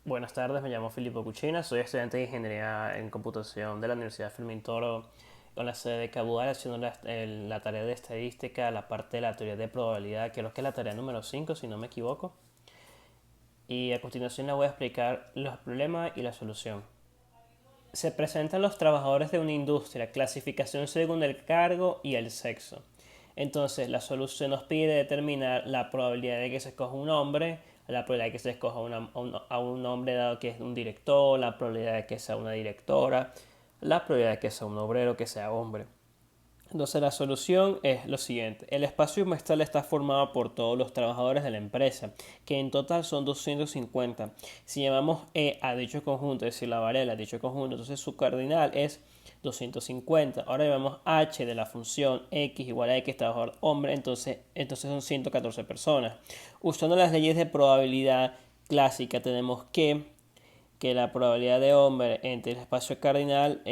Buenas tardes, me llamo Filippo Cucina, soy estudiante de Ingeniería en Computación de la Universidad Fermín Toro con la sede de Cabudal haciendo la tarea de estadística, la parte de la teoría de probabilidad, creo que es la tarea número 5 si no me equivoco. Y a continuación les voy a explicar los problemas y la solución. Se presentan los trabajadores de una industria, clasificación según el cargo y el sexo. Entonces, la solución nos pide determinar la probabilidad de que se escoja un hombre, la probabilidad de que se escoja a un hombre dado que es un director, la probabilidad de que sea una directora, la probabilidad de que sea un obrero, que sea hombre. Entonces la solución es lo siguiente. El espacio muestral está formado por todos los trabajadores de la empresa, que en total son 250. Si llamamos E a dicho conjunto, es decir, la varela a dicho conjunto, entonces su cardinal es 250. Ahora llamamos H de la función X igual a X trabajador hombre, entonces son 114 personas. Usando las leyes de probabilidad clásica tenemos que la probabilidad de hombre entre el espacio cardinal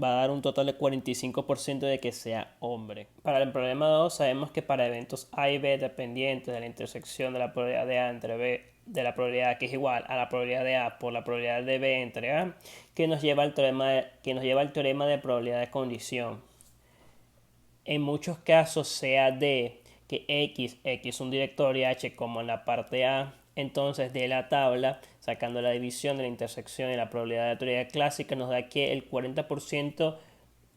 va a dar un total de 45% de que sea hombre. Para el problema 2 sabemos que para eventos A y B dependientes de la intersección de la probabilidad de A entre B, de la probabilidad que es igual a la probabilidad de A por la probabilidad de B entre A, que nos lleva al teorema de probabilidad de condición. En muchos casos sea D que X un director y H como en la parte A, entonces de la tabla, sacando la división de la intersección y la probabilidad de la teoría clásica, nos da que el 40%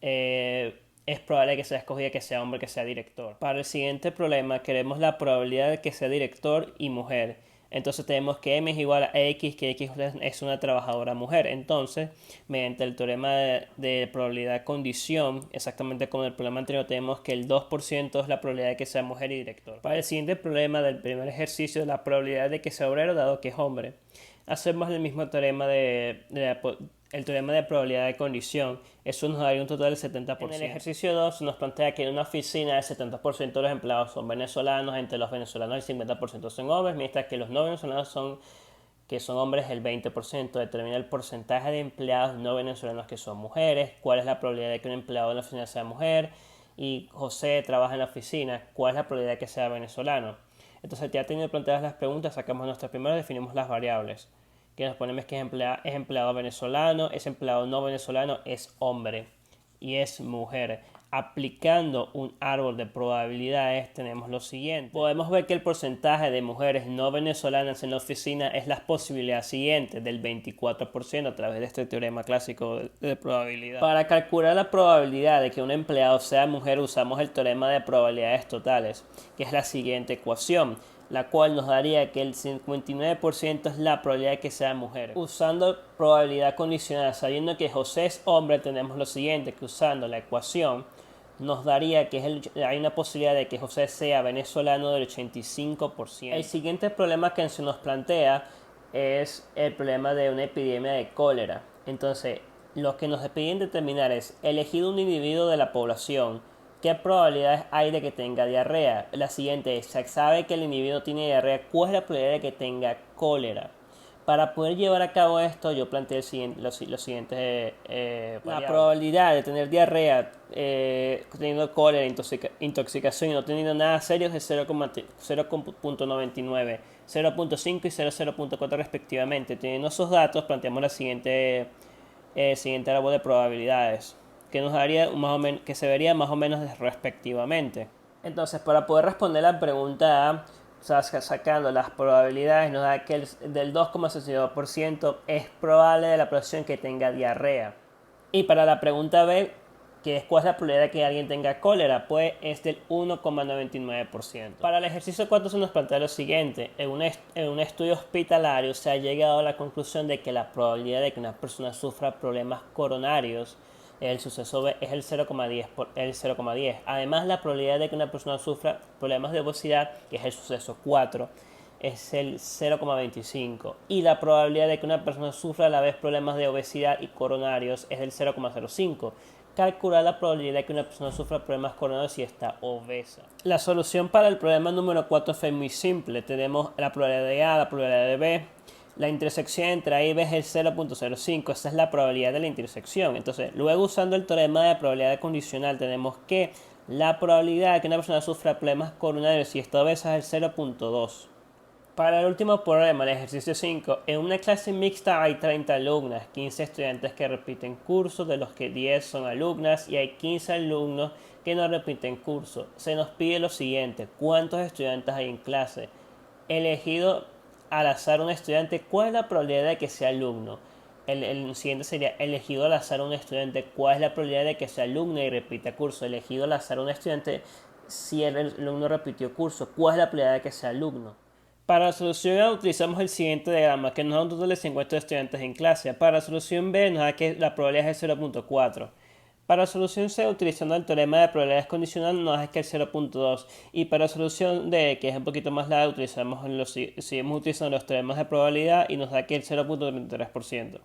es probable que sea escogida que sea hombre, que sea director. Para el siguiente problema queremos la probabilidad de que sea director y mujer. Entonces tenemos que M es igual a X, que X es una trabajadora mujer. Entonces, mediante el teorema de probabilidad condición, exactamente como en el problema anterior, tenemos que el 2% es la probabilidad de que sea mujer y director. Para el siguiente problema del primer ejercicio, la probabilidad de que sea obrero dado que es hombre, hacemos el mismo teorema el teorema de probabilidad de condición. Eso nos daría un total del 70%. En el ejercicio 2 nos plantea que en una oficina el 70% de los empleados son venezolanos, entre los venezolanos el 50% son hombres, mientras que los no venezolanos que son hombres el 20%. Determina el porcentaje de empleados no venezolanos que son mujeres, cuál es la probabilidad de que un empleado en la oficina sea mujer, y José trabaja en la oficina, cuál es la probabilidad de que sea venezolano. Entonces, ya teniendo planteadas las preguntas, sacamos nuestras primeras, definimos las variables. Que nos ponemos que es empleado venezolano, es empleado no venezolano, es hombre y es mujer. Aplicando un árbol de probabilidades tenemos lo siguiente. Podemos ver que el porcentaje de mujeres no venezolanas en la oficina es la posibilidad siguiente del 24% a través de este teorema clásico de probabilidad. Para calcular la probabilidad de que un empleado sea mujer usamos el teorema de probabilidades totales, que es la siguiente ecuación, la cual nos daría que el 59% es la probabilidad de que sea mujer. Usando probabilidad condicional, sabiendo que José es hombre, tenemos lo siguiente, que usando la ecuación nos daría que hay una posibilidad de que José sea venezolano del 85%. El siguiente problema que se nos plantea es el problema de una epidemia de cólera. Entonces, lo que nos piden determinar es elegir un individuo de la población. ¿Qué probabilidades hay de que tenga diarrea? La siguiente es, se sabe que el individuo tiene diarrea, ¿cuál es la probabilidad de que tenga cólera? Para poder llevar a cabo esto, yo planteé los siguientes la probabilidad de tener diarrea, teniendo cólera, intoxicación y no teniendo nada serio es 0.99, 0.5 y 0.4 respectivamente. Teniendo esos datos, planteamos la siguiente árbol de probabilidades, que nos daría más o menos, que se vería más o menos respectivamente. Entonces, para poder responder la pregunta A, o sea, sacando las probabilidades, nos da que del 2,62% es probable de la población que tenga diarrea. Y para la pregunta B, que es cuál es la probabilidad de que alguien tenga cólera, pues es del 1,99%. Para el ejercicio 4 se nos plantea lo siguiente. En un estudio hospitalario se ha llegado a la conclusión de que la probabilidad de que una persona sufra problemas coronarios el suceso B es el 0,10. Además, la probabilidad de que una persona sufra problemas de obesidad, que es el suceso 4, es el 0,25. Y la probabilidad de que una persona sufra a la vez problemas de obesidad y coronarios es el 0,05. Calcular la probabilidad de que una persona sufra problemas coronarios si está obesa. La solución para el problema número 4 fue muy simple. Tenemos la probabilidad de A, la probabilidad de B. La intersección entre A y B es el 0.05, esa es la probabilidad de la intersección. Entonces, luego usando el teorema de probabilidad condicional, tenemos que la probabilidad de que una persona sufra problemas coronarios si está obesa es el 0.2. Para el último problema, el ejercicio 5, en una clase mixta hay 30 alumnas, 15 estudiantes que repiten curso, de los que 10 son alumnas y hay 15 alumnos que no repiten curso. Se nos pide lo siguiente: ¿cuántos estudiantes hay en clase? Elegido al azar un estudiante, ¿cuál es la probabilidad de que sea alumno? El siguiente sería: elegido al azar un estudiante, ¿cuál es la probabilidad de que sea alumno y repita curso? Elegido al azar un estudiante, si el alumno repitió curso, ¿cuál es la probabilidad de que sea alumno? Para la solución A utilizamos el siguiente diagrama, que nos da un total de 50 estudiantes en clase. Para la solución B nos da que la probabilidad es de 0.4. Para la solución C, utilizando el teorema de probabilidades condicional, nos da que es 0.2. Y para la solución D, que es un poquito más larga, seguimos utilizando los teoremas de probabilidad y nos da que el 0.33%.